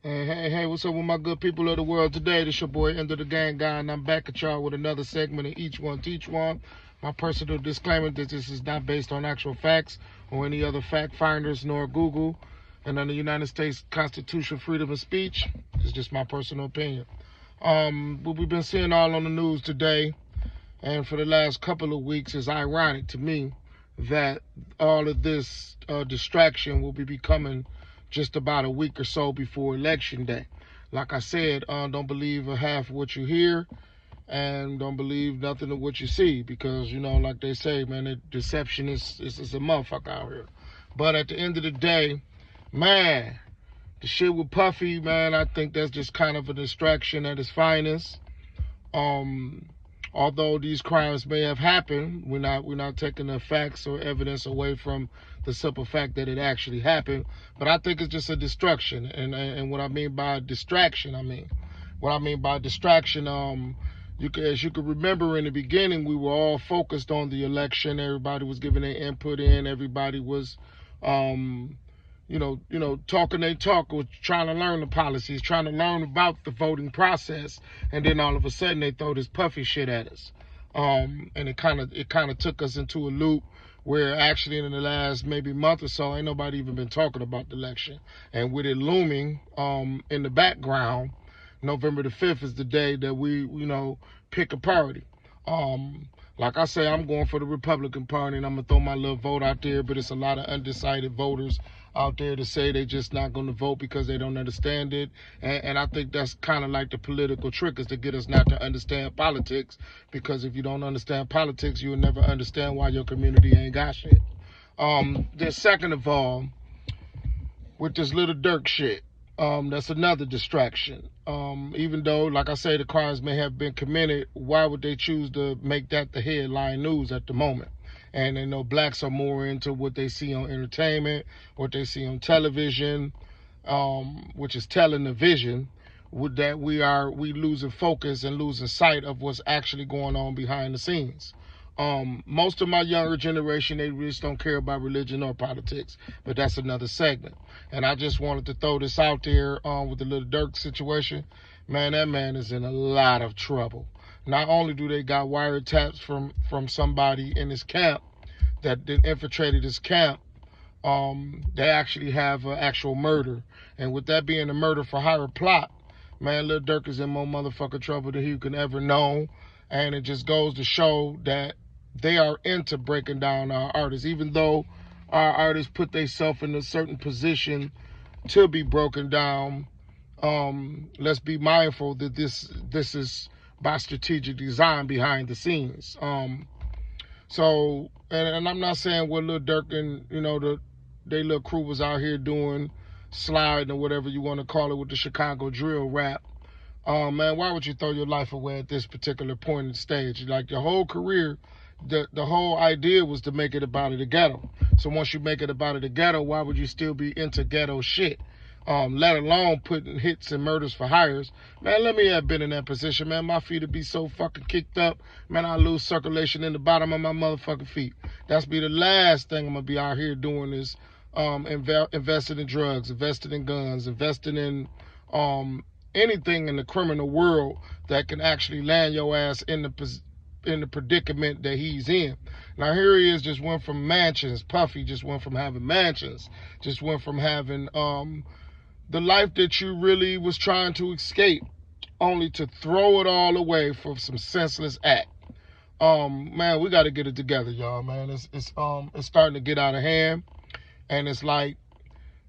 Hey, what's up with my good people of the world today? This your boy, End of the Gang Guy, and I'm back at y'all with another segment of Each One Teach One. My personal disclaimer that this is not based on actual facts or any other fact finders nor Google. And under the United States Constitution, freedom of speech, it's just my personal opinion. What we've been seeing all on the news today and for the last couple of weeks is ironic to me that all of this distraction will be becoming just about a week or so before election day. Like I said, don't believe a half of what you hear and don't believe nothing of what you see because, like they say, man, deception is a motherfucker out here. But at the end of the day, man, the shit with Puffy, man, I think that's just kind of a distraction at its finest. Although these crimes may have happened, we're not taking the facts or evidence away from the simple fact that it actually happened. But I think it's just a distraction. And what I mean by distraction, as you could remember in the beginning, we were all focused on the election. Everybody was giving their input in. Everybody was, talking their talk, was trying to learn the policies, trying to learn about the voting process, and then all of a sudden they throw this Puffy shit at us, and it kind of took us into a loop where actually in the last maybe month or so ain't nobody even been talking about the election, and with it looming in the background, November the 5th is the day that we pick a party. Like I say, I'm going for the Republican Party, and I'm going to throw my little vote out there, but it's a lot of undecided voters out there to say they're just not going to vote because they don't understand it. And I think that's kind of like the political trick, is to get us not to understand politics, because if you don't understand politics, you'll never understand why your community ain't got shit. Then second of all, with this little Dirk shit, that's another distraction. Even though, like I say, the crimes may have been committed, why would they choose to make that the headline news at the moment? And blacks are more into what they see on entertainment, what they see on television, which is telling the vision, that we losing focus and losing sight of what's actually going on behind the scenes. Most of my younger generation, they just don't care about religion or politics, but that's another segment. And I just wanted to throw this out there with the little Dirk situation. Man, that man is in a lot of trouble. Not only do they got wiretaps from somebody in his camp that infiltrated his camp, they actually have an actual murder. And with that being a murder for hire plot, man, Lil Durk is in more motherfucking trouble than he could ever know. And it just goes to show that they are into breaking down our artists, even though our artists put themselves in a certain position to be broken down. Let's be mindful that this is by strategic design behind the scenes. So, and I'm not saying what Lil Durk and they little crew was out here doing, sliding or whatever you want to call it, with the Chicago drill rap. Man, why would you throw your life away at this particular point in the stage? Like, your whole career, the whole idea was to make it about the ghetto. So once you make it about the ghetto, why would you still be into ghetto shit? Let alone putting hits and murders for hires. Man, let me have been in that position, man. My feet would be so fucking kicked up, man, I lose circulation in the bottom of my motherfucking feet. That's be the last thing I'm gonna be out here doing, is invested in drugs, invested in guns, invested in anything in the criminal world that can actually land your ass in the predicament that he's in. Now here he is, just went from mansions. Puffy just went from having mansions, just went from having the life that you really was trying to escape, only to throw it all away for some senseless act. Man, we got to get it together, y'all. Man, it's starting to get out of hand, and it's like,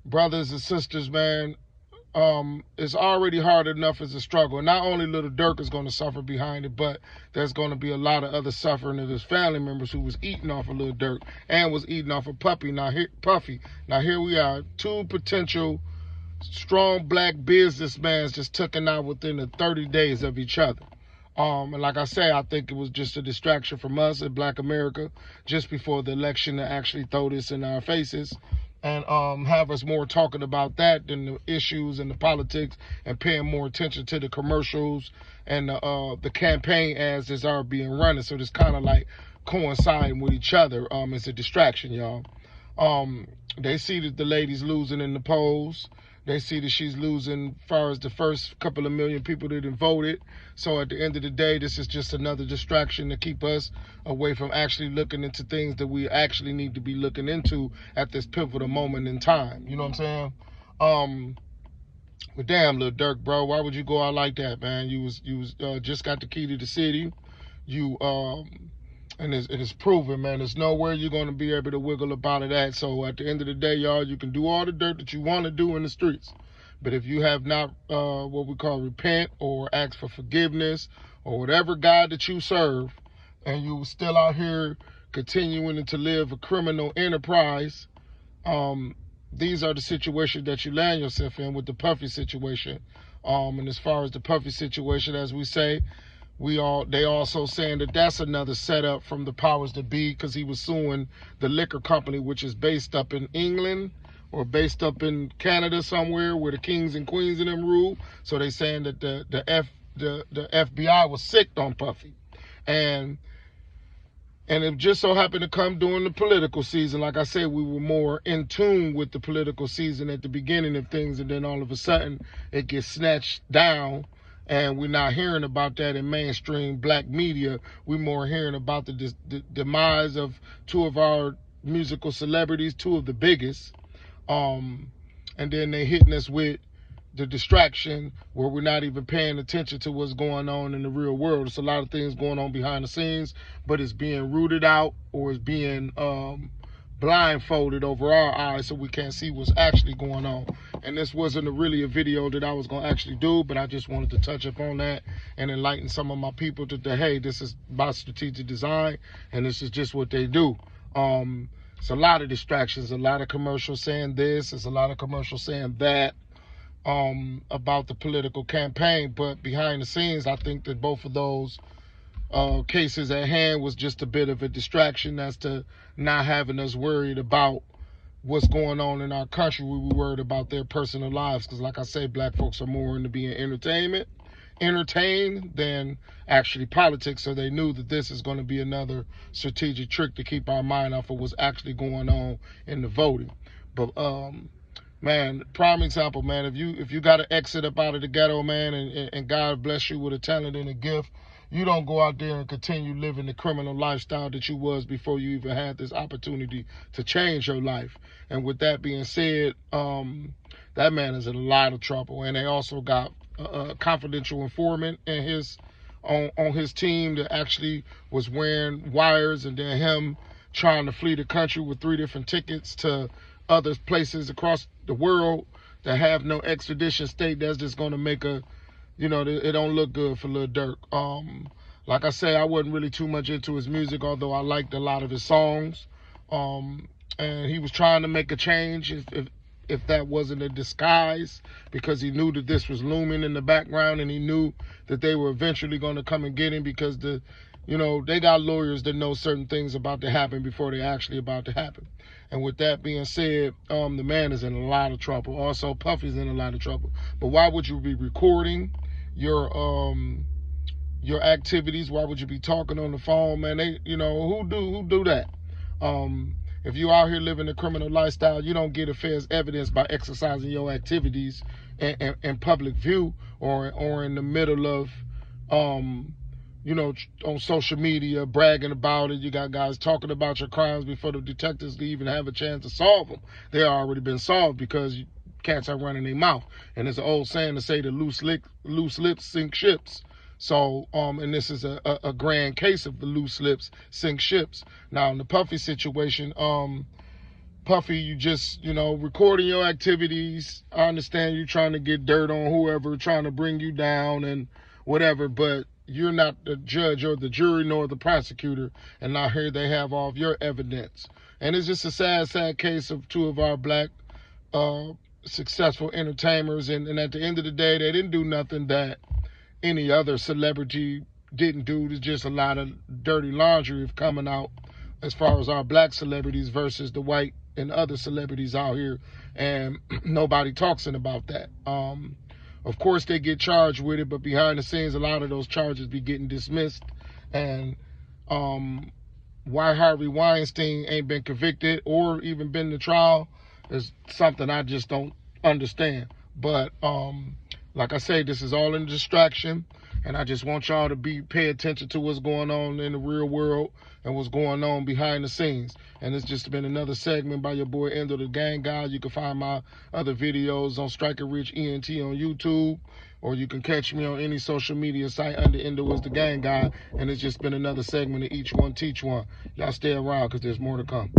brothers and sisters, man. It's already hard enough as a struggle. And not only Little Dirk is going to suffer behind it, but there's going to be a lot of other suffering of his family members who was eating off of Little Dirk and was eating off of Puffy. Now here we are, two potential strong black businessmen just taken out within the 30 days of each other. And like I say, I think it was just a distraction from us in Black America just before the election to actually throw this in our faces and have us more talking about that than the issues and the politics, and paying more attention to the commercials and the campaign ads that are being run. So it's kind of like coinciding with each other. It's a distraction, y'all. They see that the ladies losing in the polls. They see that she's losing as far as the first couple of million people that have voted. So at the end of the day, this is just another distraction to keep us away from actually looking into things that we actually need to be looking into at this pivotal moment in time. You know what I'm saying? But damn, Lil Durk, bro, why would you go out like that, man? You was just got the key to the city. You and it's proven, man. There's nowhere you're gonna be able to wiggle about it at. So at the end of the day, y'all, you can do all the dirt that you want to do in the streets, but if you have not what we call repent or ask for forgiveness or whatever God that you serve, and you still out here continuing to live a criminal enterprise, these are the situations that you land yourself in with the Puffy situation. And as far as the Puffy situation, as we say, they also saying that that's another setup from the powers that be, because he was suing the liquor company, which is based up in England or based up in Canada somewhere where the kings and queens of them rule. So they saying that the FBI was sick on Puffy, and it just so happened to come during the political season. Like I said, we were more in tune with the political season at the beginning of things, and then all of a sudden it gets snatched down, and we're not hearing about that in mainstream black media. We're more hearing about the demise of two of our musical celebrities, two of the biggest, and then they hitting us with the distraction where we're not even paying attention to what's going on in the real world. There's a lot of things going on behind the scenes, but it's being rooted out or it's being blindfolded over our eyes, so we can't see what's actually going on. And this wasn't really a video that I was going to actually do, but I just wanted to touch up on that and enlighten some of my people that, hey, this is about strategic design, and this is just what they do. It's a lot of distractions, a lot of commercials saying this, there's a lot of commercials saying that, about the political campaign, but behind the scenes, I think that both of those cases at hand was just a bit of a distraction as to not having us worried about what's going on in our country. We were worried about their personal lives, because like I say, black folks are more into being entertained than actually politics. So they knew that this is going to be another strategic trick to keep our mind off of what's actually going on in the voting. But man, prime example, man, if you got to exit up out of the ghetto, man, and God bless you with a talent and a gift, you don't go out there and continue living the criminal lifestyle that you was before you even had this opportunity to change your life. And with that being said, that man is in a lot of trouble. And they also got a confidential informant in on his team that actually was wearing wires, and then him trying to flee the country with 3 different tickets to other places across the world that have no extradition state. That's just going to make it don't look good for Lil Durk. Like I say, I wasn't really too much into his music, although I liked a lot of his songs. And he was trying to make a change, if that wasn't a disguise, because he knew that this was looming in the background, and he knew that they were eventually going to come and get him, because they got lawyers that know certain things about to happen before they're actually about to happen. And with that being said, the man is in a lot of trouble. Also, Puffy's in a lot of trouble. But why would you be recording your activities? Why would you be talking on the phone, man? Who do that? If you out here living a criminal lifestyle, you don't get affairs evidence by exercising your activities in public view or in the middle of on social media, bragging about it. You got guys talking about your crimes before the detectives can even have a chance to solve them. They already been solved because cats are running their mouth. And there's an old saying to say that loose lips sink ships. So, and this is a grand case of the loose lips sink ships. Now, in the Puffy situation, Puffy, you just, recording your activities. I understand you trying to get dirt on whoever trying to bring you down and whatever, but you're not the judge or the jury nor the prosecutor, and now here they have all of your evidence. And it's just a sad case of 2 of our black successful entertainers, and at the end of the day, they didn't do nothing that any other celebrity didn't do. There's just a lot of dirty laundry coming out as far as our black celebrities versus the white and other celebrities out here, and nobody talks about that. Of course, they get charged with it, but behind the scenes, a lot of those charges be getting dismissed. And why Harvey Weinstein ain't been convicted or even been to trial is something I just don't understand. But like I say, this is all in distraction, and I just want y'all to pay attention to what's going on in the real world and what's going on behind the scenes. And it's just been another segment by your boy Endo the Gang Guy. You can find my other videos on Striker Rich ENT on YouTube, or you can catch me on any social media site under Endo is the Gang Guy. And it's just been another segment of Each One Teach One. Y'all stay around because there's more to come.